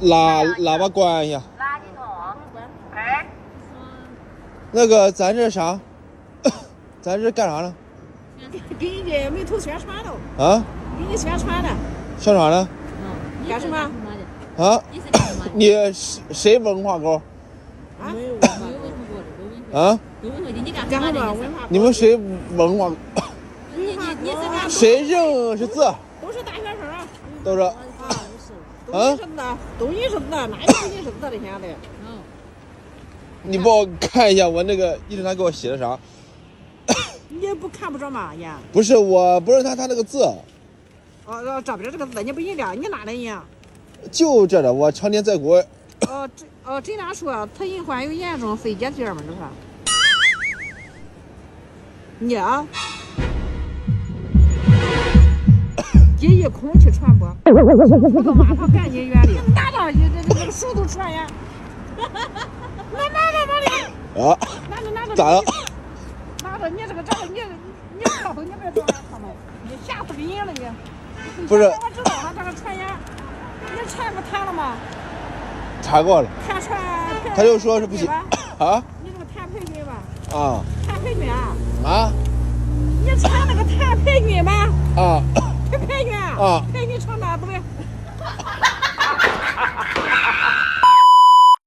喇叭关一下。垃圾桶。哎。那个，咱这啥？咱这干啥呢？给人家美图宣传的。啊？给你宣传的。宣传呢？干什么？啊？你谁文化沟？啊？没有文化沟。啊？你干什么？文化。你们谁文化？你谁认识字？都是大学生啊。都是。啊，都生的，都一生的，哪有不一生的现在？你帮我看一下我那个一直他给我写的啥？你不看不着吗？呀？不是，我不是他那个字。哦，这边这个字你不认得，你哪的人呀？就这的，我常年在国。这俩说他隐患有严重肺结节嘛，这是。你啊？第一，空气传播，葡萄马上赶紧远离。拿着这个手都传呀！拿着。啊？拿着。咋了？拿着你这个你上头你别装他们，你吓死人了你！不是。我知道了，这个传染，你查过痰了吗？查过了。他就说是不行。啊？你这个痰培菌吧？啊。痰培菌啊？啊？你查那个痰培菌吧？啊。培菌啊。培